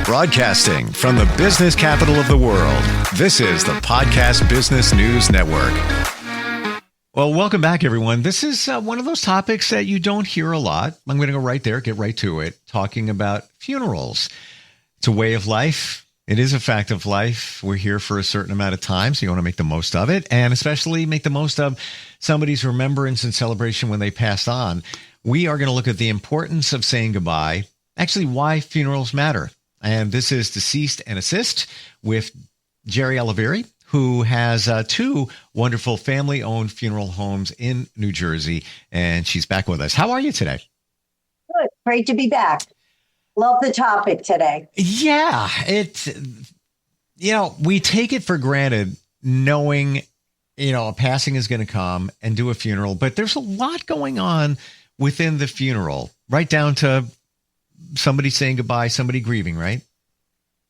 Broadcasting from the business capital of the world, this is the Podcast Business News Network. Well, welcome back, everyone. This is one of those topics that you don't hear a lot. I'm going to go right there, get right to it, talking about funerals. It's a way of life. It is a fact of life. We're here for a certain amount of time, so you want to make the most of it, and especially make the most of somebody's remembrance and celebration when they pass on. We are going to look at the importance of saying goodbye, actually why funerals matter. And this is Deceased and Assist with Geri Oliverie, who has two wonderful family-owned funeral homes in New Jersey, and she's back with us. How are you today? Good. Great to be back. Love the topic today. Yeah, we take it for granted knowing, a passing is going to come and do a funeral, but there's a lot going on within the funeral, right down to somebody saying goodbye, somebody grieving, right?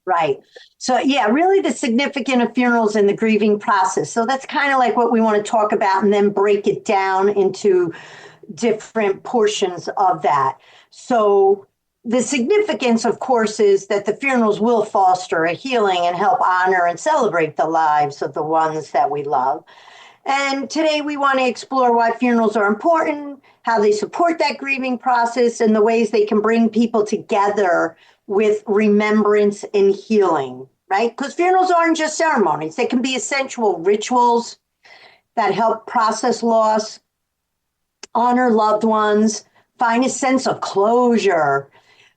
Right. So, really the significance of funerals in the grieving process. So that's kind of like what we want to talk about and then break it down into different portions of that. So the significance, of course, is that the funerals will foster a healing and help honor and celebrate the lives of the ones that we love. And today we want to explore why funerals are important, how they support that grieving process, and the ways they can bring people together with remembrance and healing, right? Because funerals aren't just ceremonies. They can be essential rituals that help process loss, honor loved ones, find a sense of closure.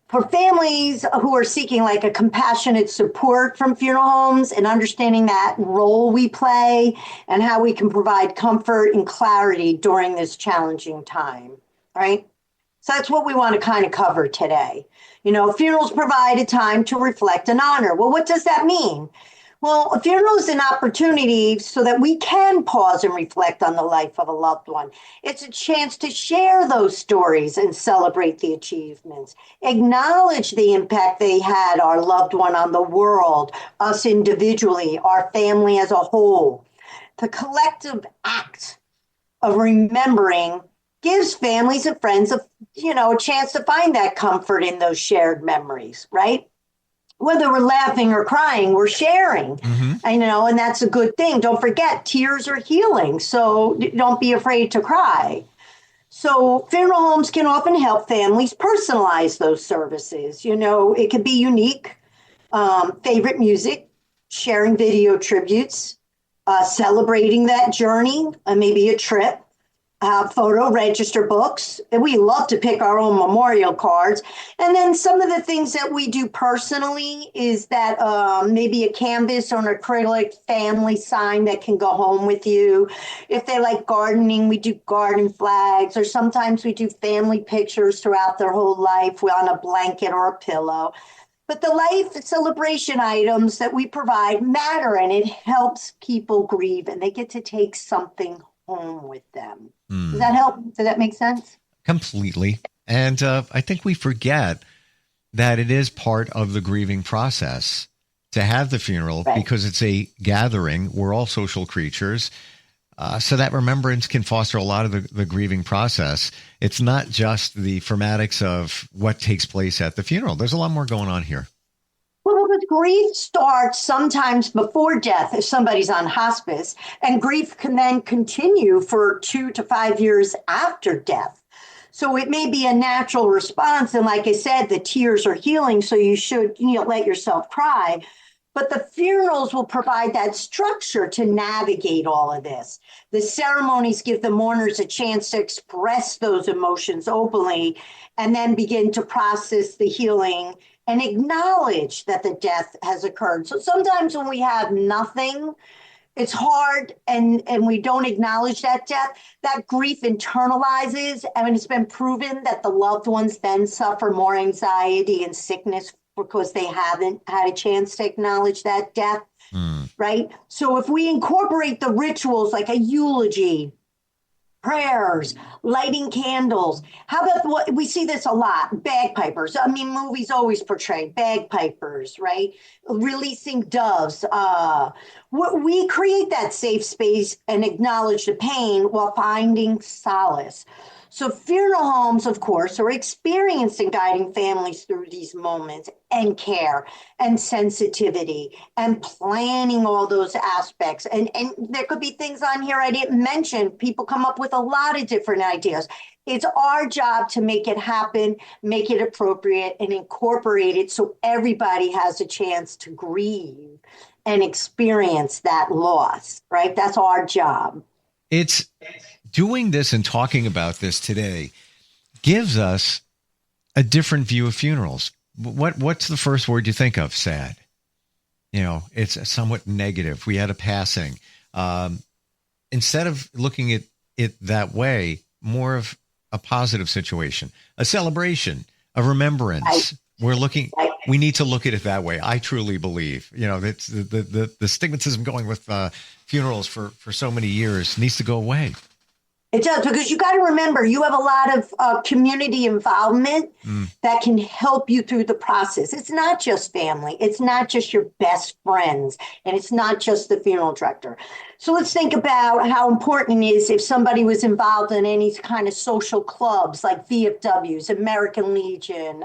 For families who are seeking like a compassionate support from funeral homes and understanding that role we play and how we can provide comfort and clarity during this challenging time, right? So that's what we want to kind of cover today. Funerals provide a time to reflect and honor. Well, what does that mean? Well, a funeral is an opportunity so that we can pause and reflect on the life of a loved one. It's a chance to share those stories and celebrate the achievements, acknowledge the impact they had, our loved one, on the world, us individually, our family as a whole. The collective act of remembering gives families and friends a chance to find that comfort in those shared memories, right? Whether we're laughing or crying, we're sharing, and that's a good thing. Don't forget, tears are healing, so don't be afraid to cry. So funeral homes can often help families personalize those services. It could be unique, favorite music, sharing video tributes, celebrating that journey, maybe a trip. Photo register books. And we love to pick our own memorial cards. And then some of the things that we do personally is that maybe a canvas or an acrylic family sign that can go home with you. If they like gardening, we do garden flags, or sometimes we do family pictures throughout their whole life on a blanket or a pillow. But the life celebration items that we provide matter, and it helps people grieve, and they get to take something home with them. Does that help? Does that make sense? Completely. And I think we forget that it is part of the grieving process to have the funeral, right? Because it's a gathering. We're all social creatures. So that remembrance can foster a lot of the grieving process. It's not just the formatics of what takes place at the funeral. There's a lot more going on here. Well, but grief starts sometimes before death if somebody's on hospice, and grief can then continue for 2 to 5 years after death. So it may be a natural response. And like I said, the tears are healing, so you should let yourself cry. But the funerals will provide that structure to navigate all of this. The ceremonies give the mourners a chance to express those emotions openly and then begin to process the healing and acknowledge that the death has occurred. So sometimes when we have nothing, it's hard and we don't acknowledge that death, that grief internalizes. I mean, it's been proven that the loved ones then suffer more anxiety and sickness because they haven't had a chance to acknowledge that death, right? So if we incorporate the rituals like a eulogy, prayers, lighting candles. How about what we see this a lot? Bagpipers. I mean, movies always portray bagpipers, right? Releasing doves, We create that safe space and acknowledge the pain while finding solace. So funeral homes, of course, are experienced in guiding families through these moments and care and sensitivity and planning all those aspects. And there could be things on here I didn't mention. People come up with a lot of different ideas. It's our job to make it happen, make it appropriate, and incorporate it so everybody has a chance to grieve and experience that loss, right? That's our job. It's doing this and talking about this today gives us a different view of funerals. What's the first word you think of? Sad. It's somewhat negative. We had a passing. Instead of looking at it that way, more of a positive situation, a celebration, a remembrance. We need to look at it that way. I truly believe, that's the stigmatism going with funerals for so many years needs to go away. It does, because you got to remember, you have a lot of community involvement that can help you through the process. It's not just family. It's not just your best friends. And it's not just the funeral director. So let's think about how important it is if somebody was involved in any kind of social clubs like VFWs, American Legion,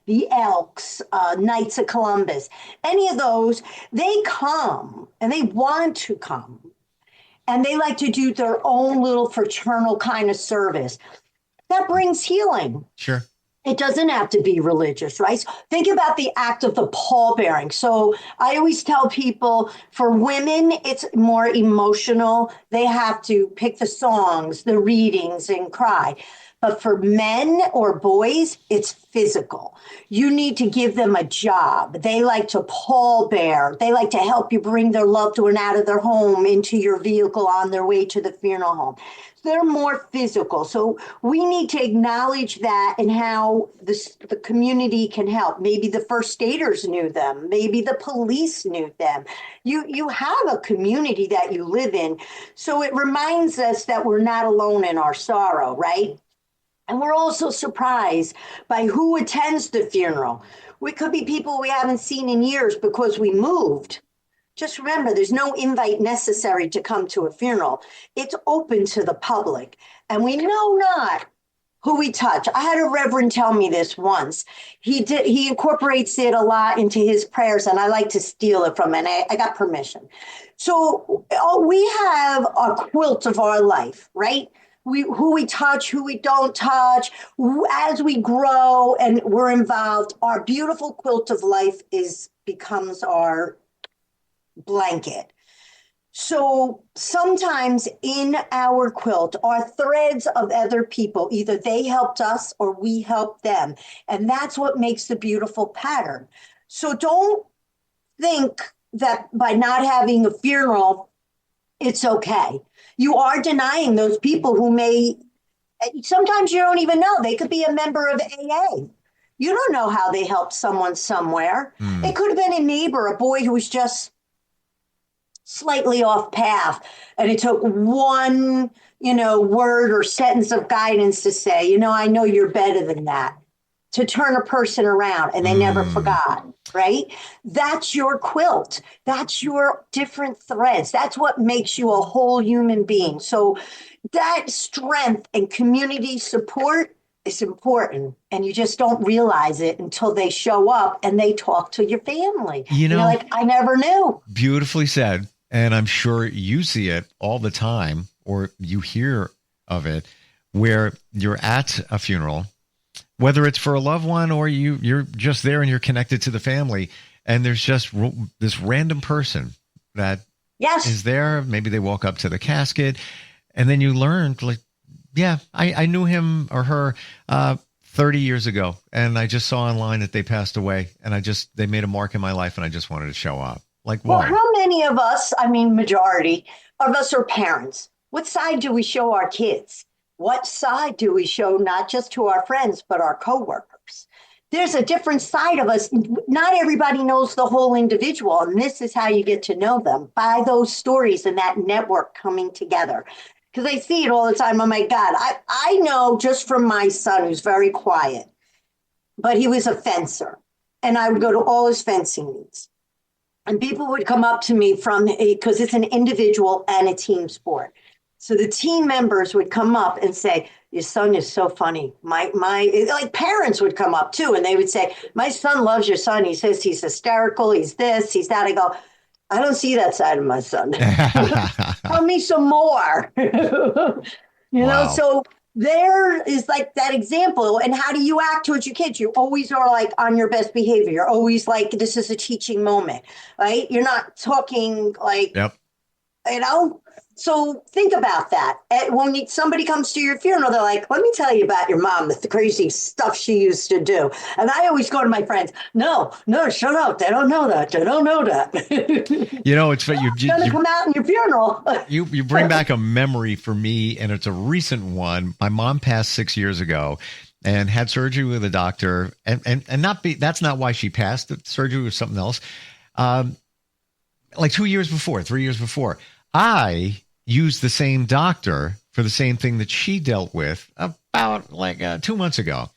the Elks, Knights of Columbus, any of those, they come and they want to come. And they like to do their own little fraternal kind of service. That brings healing. Sure. It doesn't have to be religious, right? Think about the act of the pallbearing. So I always tell people, for women, it's more emotional. They have to pick the songs, the readings, and cry. But for men or boys, it's physical. You need to give them a job. They like to pallbear. They like to help you bring their loved one out of their home into your vehicle on their way to the funeral home. They're more physical. So we need to acknowledge that and how the community can help. Maybe the first aiders knew them. Maybe the police knew them. You have a community that you live in. So it reminds us that we're not alone in our sorrow, right? And we're also surprised by who attends the funeral. We could be people we haven't seen in years because we moved. Just remember, there's no invite necessary to come to a funeral. It's open to the public. And we know not who we touch. I had a reverend tell me this once. He incorporates it a lot into his prayers, and I like to steal it from him. I got permission. So we have a quilt of our life, right? Who we touch, who we don't touch, as we grow and we're involved, our beautiful quilt of life becomes our blanket. So sometimes in our quilt are threads of other people. Either they helped us or we helped them. And that's what makes the beautiful pattern. So don't think that by not having a funeral, it's okay. You are denying those people who sometimes you don't even know. They could be a member of AA. You don't know how they helped someone somewhere. It could have been a neighbor, a boy who was just slightly off path. And it took one, word or sentence of guidance to say, I know you're better than that, to turn a person around, and they never forgot, right? That's your quilt. That's your different threads. That's what makes you a whole human being. So that strength and community support is important. And you just don't realize it until they show up and they talk to your family. You're like, I never knew. Beautifully said. And I'm sure you see it all the time, or you hear of it, where you're at a funeral, whether it's for a loved one or you're just there and you're connected to the family, and there's just this random person that is there. Maybe they walk up to the casket, and then you learn, I knew him or her 30 years ago, and I just saw online that they passed away, and they made a mark in my life, and I just wanted to show up. Well, how many of us, majority of us are parents? What side do we show our kids? What side do we show not just to our friends, but our coworkers? There's a different side of us. Not everybody knows the whole individual, and this is how you get to know them, by those stories and that network coming together. Because I see it all the time. Oh, my God. I know just from my son, who's very quiet, but he was a fencer, and I would go to all his fencing meets. And people would come up to me because it's an individual and a team sport. So the team members would come up and say, your son is so funny. Like parents would come up too, and they would say, my son loves your son. He says he's hysterical. He's this, he's that. I go, I don't see that side of my son. Tell me some more. Wow. So there is like that example. And how do you act towards your kids? You always are like on your best behavior. You're always like, this is a teaching moment, right? You're not talking like, Yep. So think about that. When somebody comes to your funeral, they're like, let me tell you about your mom, the crazy stuff she used to do. And I always go to my friends, no, shut up. They don't know that. They don't know that. It's going to come out in your funeral. You bring back a memory for me, and it's a recent one. My mom passed 6 years ago and had surgery with a doctor, and that's not why she passed. The surgery was something else. Like 3 years before, I used the same doctor for the same thing that she dealt with about 2 months ago.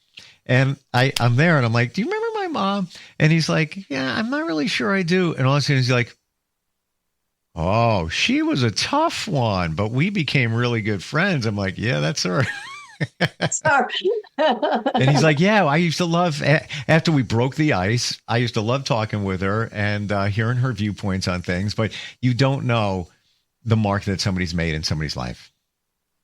And I'm there and I'm like, do you remember my mom? And he's like, yeah, I'm not really sure I do. And all of a sudden he's like, oh, she was a tough one, but we became really good friends. I'm like, yeah, that's her. Sorry. And he's like, yeah, I used to love, after we broke the ice, I used to love talking with her and hearing her viewpoints on things, but you don't know the mark that somebody's made in somebody's life.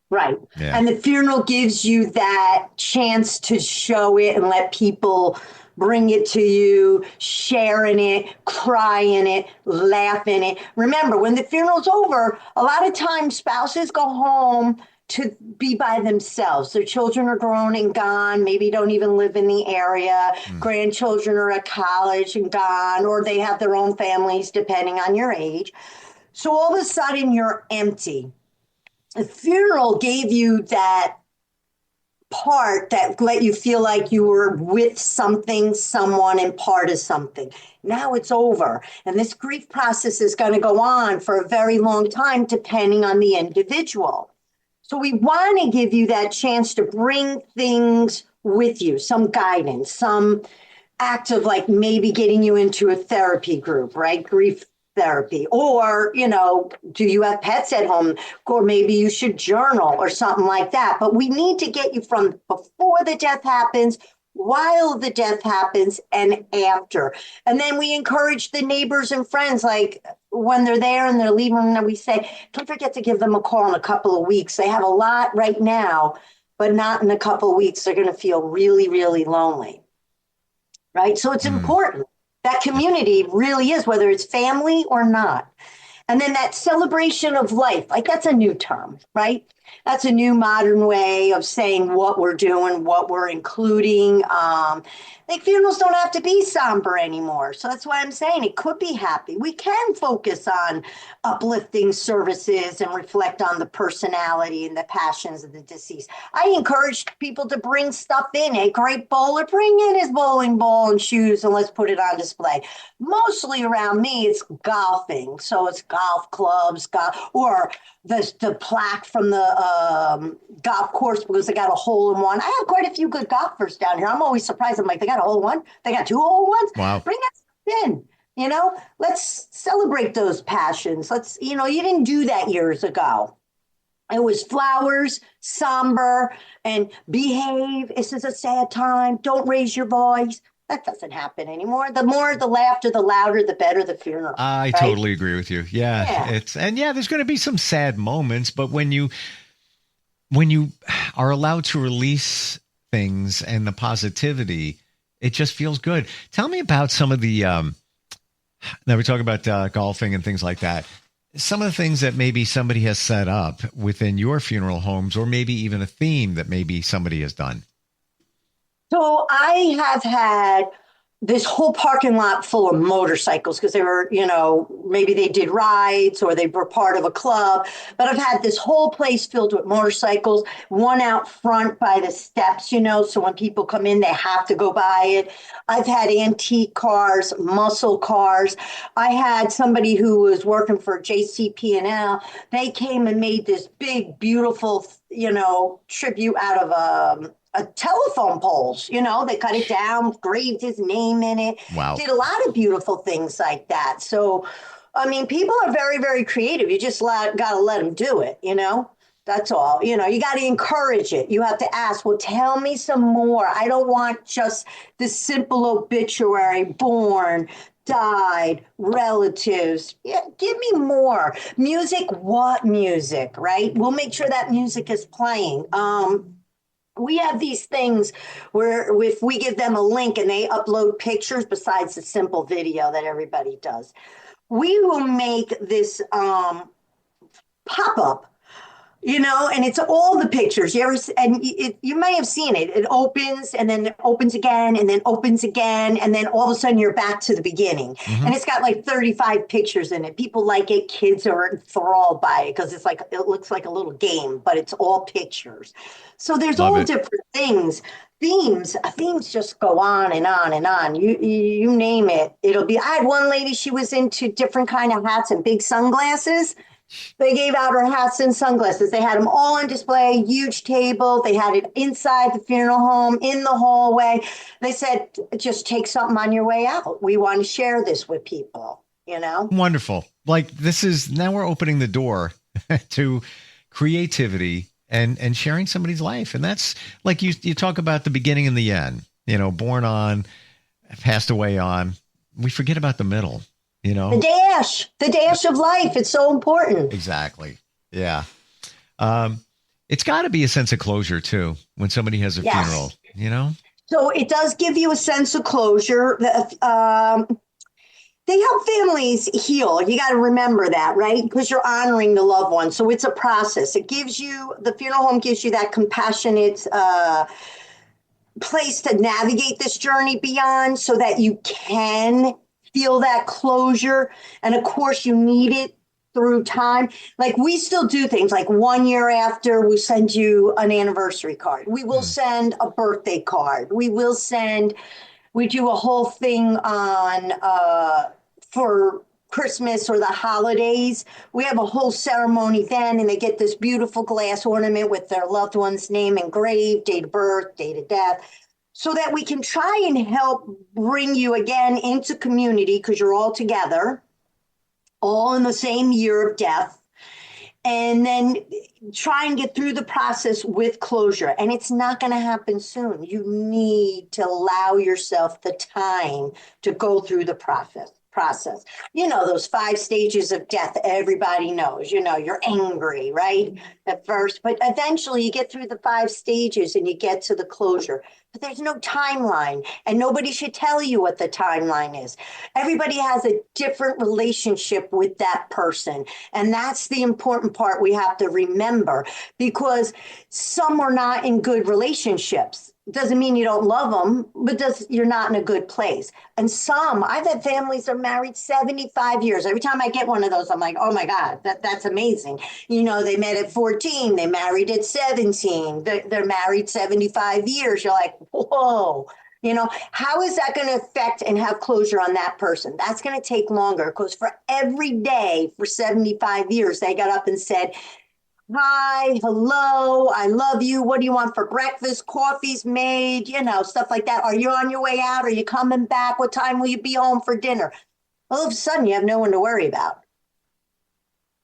Right. Yeah. And the funeral gives you that chance to show it and let people bring it to you, share in it, cry in it, laugh in it. Remember, when the funeral's over, a lot of times spouses go home to be by themselves. Their children are grown and gone, maybe don't even live in the area. Grandchildren are at college and gone, or they have their own families, depending on your age. So all of a sudden you're empty. The funeral gave you that part that let you feel like you were with something, someone, and part of something. Now it's over. And this grief process is going to go on for a very long time, depending on the individual. So we want to give you that chance to bring things with you, some guidance, some act of like maybe getting you into a therapy group, right? Grief therapy. Or, do you have pets at home? Or maybe you should journal or something like that. But we need to get you from before the death happens, while the death happens, and after. And then we encourage the neighbors and friends, like when they're there and they're leaving, and we say, don't forget to give them a call in a couple of weeks. They have a lot right now, but not in a couple of weeks. They're going to feel really, really lonely. Right? So it's important. That community really is, whether it's family or not. And then that celebration of life, like that's a new term, right? That's a new modern way of saying what we're doing, what we're including. Like funerals don't have to be somber anymore. So that's why I'm saying it could be happy. We can focus on uplifting services and reflect on the personality and the passions of the deceased. I encourage people to bring stuff in. A great bowler, bring in his bowling ball and shoes and let's put it on display. Mostly around me, it's golfing. So it's golf clubs, or the plaque from the golf course because they got a hole in one. I have quite a few good golfers down here. I'm always surprised. I'm like, they got a hole in one? They got 2 hole in ones? Wow. Bring that stuff in, Let's celebrate those passions. You didn't do that years ago. It was flowers, somber, and behave. This is a sad time. Don't raise your voice. That doesn't happen anymore. The more the laughter, the louder, the better the funeral. I totally agree with you. Yeah. There's going to be some sad moments, but when you are allowed to release things and the positivity, it just feels good. Tell me about some of the, now we talk about golfing and things like that. Some of the things that maybe somebody has set up within your funeral homes, or maybe even a theme that maybe somebody has done. So I have had this whole parking lot full of motorcycles because they were, maybe they did rides or they were part of a club. But I've had this whole place filled with motorcycles, one out front by the steps, so when people come in, they have to go by it. I've had antique cars, muscle cars. I had somebody who was working for JCP&L. They came and made this big, beautiful tribute out of a telephone poles. They cut it down, graved his name in it, Wow. did a lot of beautiful things like that. So, I mean, people are very, very creative. You just got to let them do it, That's all. You got to encourage it. You have to ask, well, tell me some more. I don't want just the simple obituary, born, died, relatives. Yeah, give me more. Music, what music, right? We'll make sure that music is playing. We have these things where if we give them a link and they upload pictures besides the simple video that everybody does, we will make this pop-up, and it's all the pictures. You may have seen it. It opens and then it opens again and then opens again. And then all of a sudden you're back to the beginning. Mm-hmm. And it's got like 35 pictures in it. People like it. Kids are enthralled by it because it looks like a little game, but it's all pictures. So there's all different things. Themes just go on and on and on. You name it. I had one lady, she was into different kind of hats and big sunglasses. They gave out her hats and sunglasses. They had them all on display, huge table. They had it inside the funeral home, in the hallway. They said, just take something on your way out. We want to share this with people, Wonderful. Like now we're opening the door to creativity and sharing somebody's life. And that's like you talk about the beginning and the end, born on, passed away on. We forget about the middle. The dash of life. It's so important. Exactly. Yeah. It's got to be a sense of closure too when somebody has a funeral, So it does give you a sense of closure. They help families heal. You got to remember that, right? Because you're honoring the loved one. So it's a process. The funeral home gives you that compassionate place to navigate this journey beyond so that you can feel that closure. And of course, you need it through time. Like we still do things like 1 year after we send you an anniversary card. We will send a birthday card. We do a whole thing on for Christmas or the holidays. We have a whole ceremony then, and they get this beautiful glass ornament with their loved one's name engraved, date of birth, date of death, so that we can try and help bring you again into community because you're all together, all in the same year of death, and then try and get through the process with closure. And it's not going to happen soon. You need to allow yourself the time to go through the process. Those 5 stages of death, everybody knows, you're angry, right? At first, but eventually you get through the 5 stages and you get to the closure. But there's no timeline, and nobody should tell you what the timeline is. Everybody has a different relationship with that person. And that's the important part we have to remember, because some are not in good relationships. Doesn't mean you don't love them, but you're not in a good place. And I've had families that are married 75 years. Every time I get one of those, I'm like, oh my God, that's amazing. They met at 14, they married at 17, they're married 75 years. You're like, whoa, how is that going to affect and have closure on that person? That's going to take longer because for every day for 75 years, they got up and said, hi, hello, I love you. What do you want for breakfast? Coffee's made, stuff like that. Are you on your way out? Are you coming back? What time will you be home for dinner? All of a sudden, you have no one to worry about.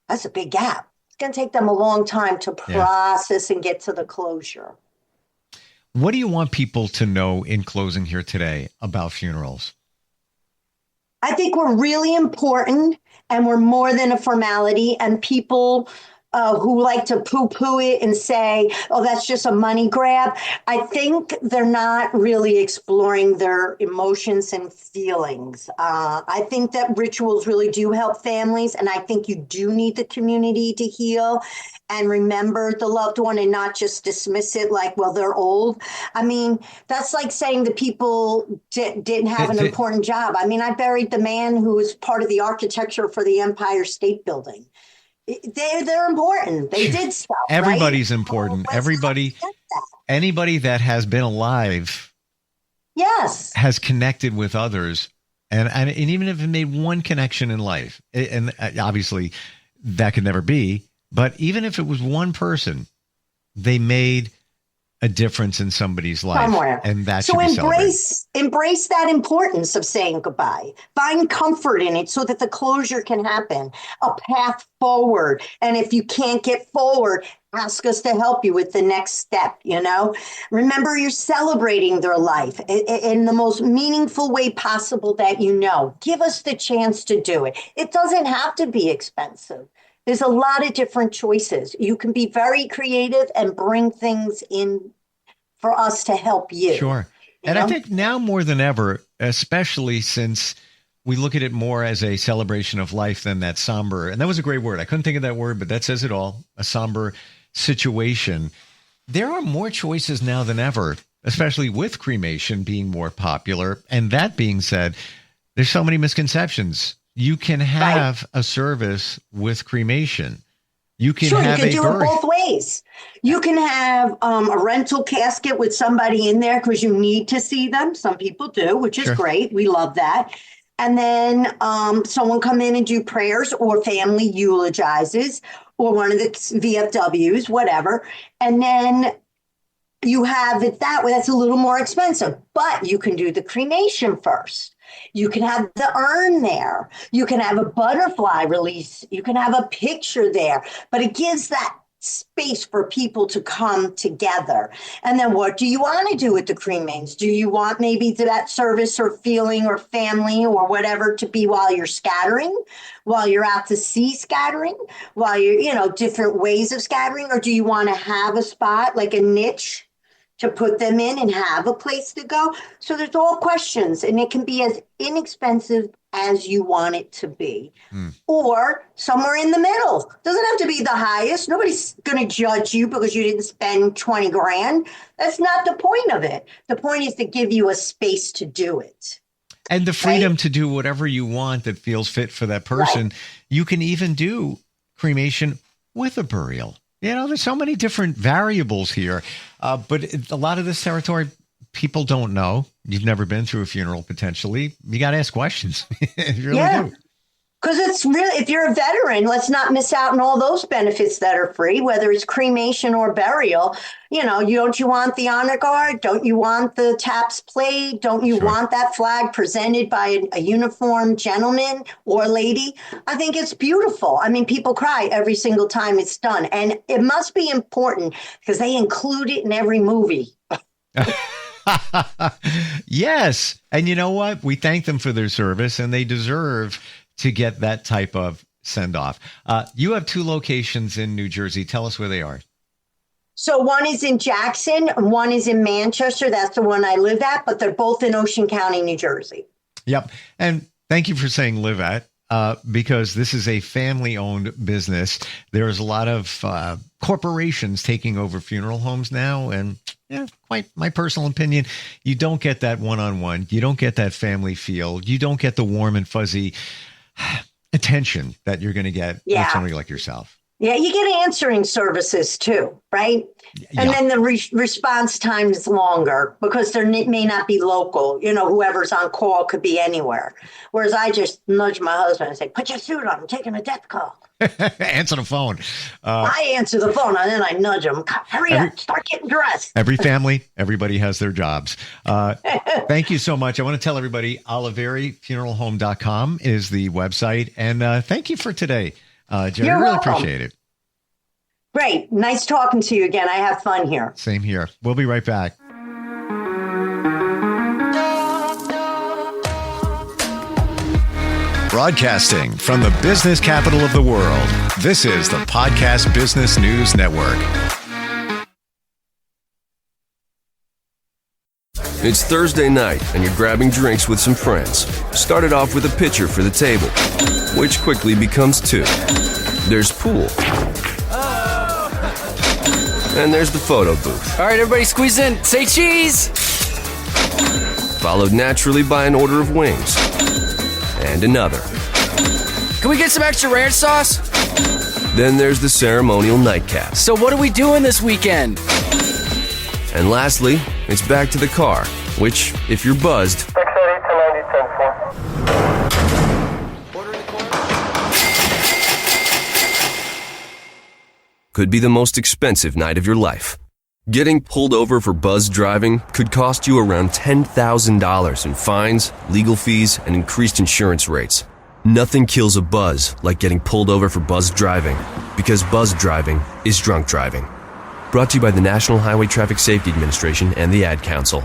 That's a big gap. It's going to take them a long time to process and get to the closure. What do you want people to know in closing here today about funerals? I think we're really important and we're more than a formality, and people who like to poo-poo it and say, oh, that's just a money grab. I think they're not really exploring their emotions and feelings. I think that rituals really do help families, and I think you do need the community to heal and remember the loved one and not just dismiss it like, well, they're old. I mean, that's like saying the people didn't have an important job. I mean, I buried the man who was part of the architecture for the Empire State Building. They're important. They did stuff. Everybody's right? important. Anybody that has been alive, has connected with others, and even if it made one connection in life, and obviously that could never be, but even if it was one person, they made a difference in somebody's life. Somewhere. And that So should be celebrated. embrace that importance of saying goodbye. Find comfort in it so that the closure can happen, a path forward. And if you can't get forward, ask us to help you with the next step, Remember, you're celebrating their life in the most meaningful way possible that you know. Give us the chance to do it. It doesn't have to be expensive. There's a lot of different choices. You can be very creative and bring things in for us to help you. Sure. And I think now more than ever, especially since we look at it more as a celebration of life than that somber, and that was a great word. I couldn't think of that word, but that says it all, a somber situation. There are more choices now than ever, especially with cremation being more popular. And that being said, there's so many misconceptions. You can have a service with cremation. You can have you can do it both ways. You can have a rental casket with somebody in there because you need to see them. Some people do, which is great. We love that. And then someone come in and do prayers or family eulogizes or one of the VFWs, whatever. And then you have it that way. That's a little more expensive, but you can do the cremation first. You can have the urn there. You can have a butterfly release. You can have a picture there, but it gives that space for people to come together. And then what do you want to do with the cremains? Do you want maybe that service or feeling or family or whatever to be while you're scattering, while you're out to sea scattering, while you're, different ways of scattering? Or do you want to have a spot like a niche to put them in and have a place to go? So there's all questions, and it can be as inexpensive as you want it to be, or somewhere in the middle. Doesn't have to be the highest. Nobody's going to judge you because you didn't spend 20 grand. That's not the point of it. The point is to give you a space to do it. And the freedom to do whatever you want that feels fit for that person. Right. You can even do cremation with a burial. There's so many different variables here, but a lot of this territory, people don't know. You've never been through a funeral, potentially. You got to ask questions. You really do. Because it's really, if you're a veteran, let's not miss out on all those benefits that are free, whether it's cremation or burial. Don't you want the honor guard? Don't you want the taps played? Don't you want that flag presented by a uniformed gentleman or lady? I think it's beautiful. I mean, people cry every single time it's done. And it must be important because they include it in every movie. Yes. And you know what? We thank them for their service, and they deserve to get that type of send-off. You have 2 locations in New Jersey. Tell us where they are. So one is in Jackson, one is in Manchester. That's the one I live at, but they're both in Ocean County, New Jersey. Yep. And thank you for saying live at, because this is a family-owned business. There's a lot of corporations taking over funeral homes now, and quite my personal opinion, you don't get that one-on-one. You don't get that family feel. You don't get the warm and fuzzy attention that you're going to get with somebody like yourself. Yeah, you get answering services too, right? And then the response time is longer because there may not be local. Whoever's on call could be anywhere. Whereas I just nudge my husband and say, put your suit on, I'm taking a death call. Answer the phone. I answer the phone and then I nudge him. Hurry up, start getting dressed. Every family, everybody has their jobs. Thank you so much. I want to tell everybody, OliverieFuneralHome.com is the website. And thank you for today, Geri. You're really welcome. Appreciate it. Great. Nice talking to you again. I have fun here. Same here. We'll be right back. Broadcasting from the business capital of the world, this is the Podcast Business News Network. It's Thursday night, and you're grabbing drinks with some friends. Started off with a pitcher for the table, which quickly becomes 2. There's pool. And there's the photo booth. All right, everybody squeeze in. Say cheese! Followed naturally by an order of wings. And another. Can we get some extra ranch sauce? Then there's the ceremonial nightcap. So what are we doing this weekend? And lastly, it's back to the car, which, if you're buzzed, could be the most expensive night of your life. Getting pulled over for buzz driving could cost you around $10,000 in fines, legal fees, and increased insurance rates. Nothing kills a buzz like getting pulled over for buzz driving, because buzz driving is drunk driving. Brought to you by the National Highway Traffic Safety Administration and the Ad Council.